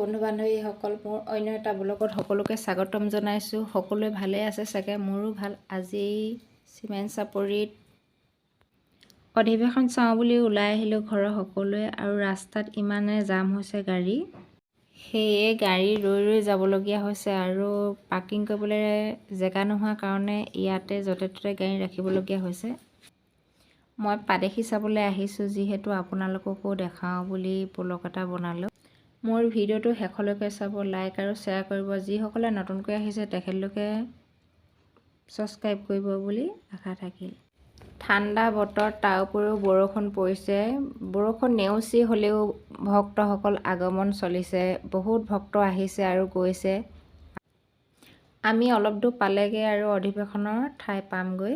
বন্ধু বান্ধৱীসকল, মোৰ অন্য এটা ব্লগত সকলোকে স্বাগতম জনাইছোঁ। সকলোৱে ভালে আছে চাগে, মোৰো ভাল। আজি চিমেণ্ট চাপৰিত অধিৱেশন চাওঁ বুলি ওলাই আহিলোঁ ঘৰৰ সকলোৱে, আৰু ৰাস্তাত ইমানে জাম হৈছে গাড়ী, সেয়ে গাড়ী ৰৈ ৰৈ যাবলগীয়া হৈছে। আৰু পাৰ্কিং কৰিবলৈ জেগা নোহোৱাৰ কাৰণে ইয়াতে য'তে ত'তে গাড়ী ৰাখিবলগীয়া হৈছে। মই পাদেশী চাবলৈ আহিছোঁ, যিহেতু আপোনালোককো দেখাওঁ বুলি ব্লগ এটা বনালোঁ। মোৰ ভিডিঅ'টো শেষলৈকে চাব, লাইক আৰু শ্বেয়াৰ কৰিব। যিসকলে নতুনকৈ আহিছে তেখেতলোকে ছাবস্ক্ৰাইব কৰিব বুলি আশা থাকিল। ঠাণ্ডা বতৰ, তাৰ উপৰিও বৰষুণ পৰিছে। বৰষুণ নেওচি হ'লেও ভক্তসকল আগমন চলিছে। বহুত ভক্ত আহিছে আৰু গৈছে। আমি অলপ দূৰ পালেগৈ আৰু অধিৱেশনৰ ঠাই পামগৈ।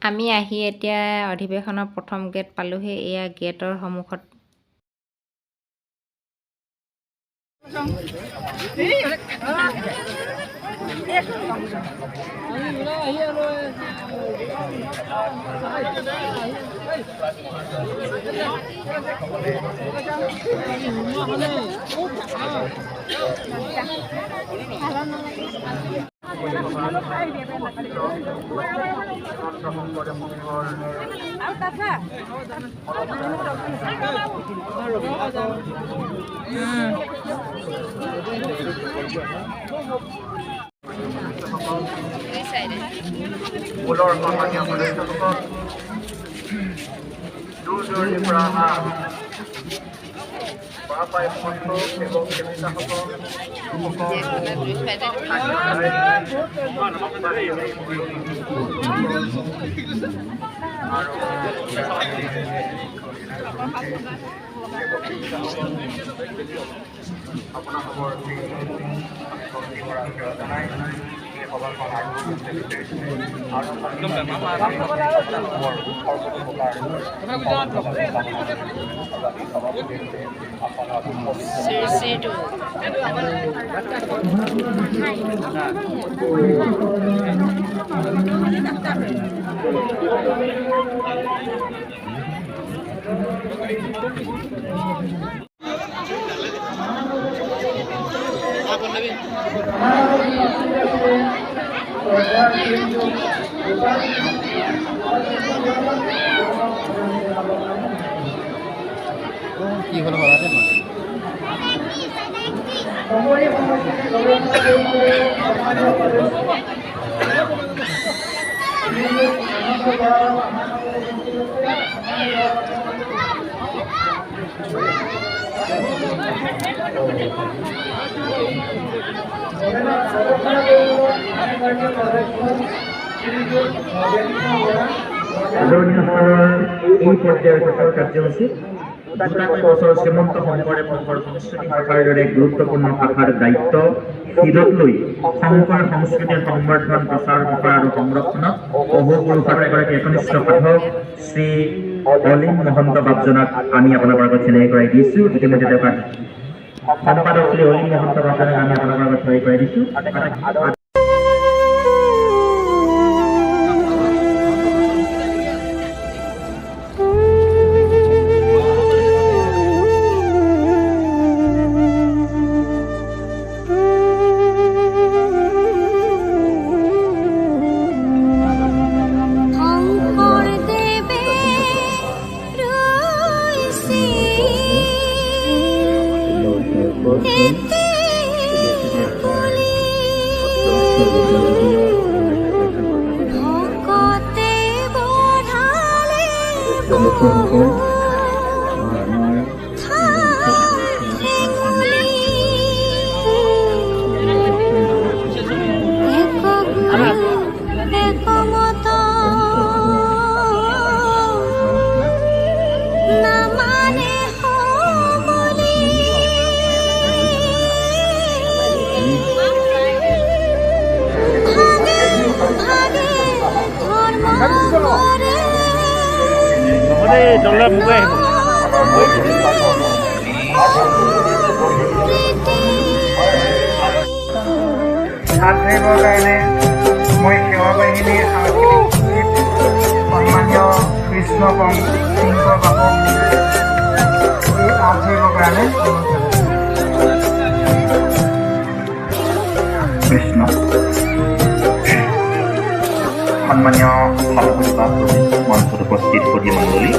আমি আহি এতিয়া অধিৱেশনৰ প্ৰথম গেট পালোহি। এয়া গেটৰ সন্মুখত স্কুলৰ সন্মানীয় সদস্যসকল, দূৰ দূৰণিৰ পৰা অহা পৰাপাই বন্ধু এবং সেৱিকাসকল আপোনালোকৰ জনাই সভাখন আৰু কি হলো হলাতে না এই পৰ্যায়ৰ প্ৰচাৰ কাৰ্যসূচী শ্ৰীমন্ত শংকৰদেৱ সংস্কৃতি শাখাৰ দৰে গুৰুত্বপূৰ্ণ শাখাৰ দায়িত্ব শিৰত লৈ শংকৰ সংস্কৃতিৰ সংবৰ্ধন, প্ৰচাৰ প্ৰসাৰ আৰু সংৰক্ষণত অহোপুৰুষাৰ এগৰাকী একনিষ্ঠ সাধক শ্ৰী অলিম মহন্ত বাপজনাক আমি আপোনালোকৰ আগত চিনাকি কৰাই দিছোঁ। ইতিমধ্যে তেওঁৰ সম্পাদক শ্ৰী অলিম মহন্ত বাপজনাক আমি আপোনালোকৰ আগত চিনাকি কৰাই দিছোঁ। আগবাঢ়িবৰ কাৰণে মই সেৱা বাহিনীৰ সন্মানীয় কৃষ্ণ সিংহ বাবুক আগবাঢ়িবৰ কাৰণে কৃষ্ণ। সন্মানীয় সভাপতি বা মঞ্চত উপস্থিত সুধী মণ্ডলী,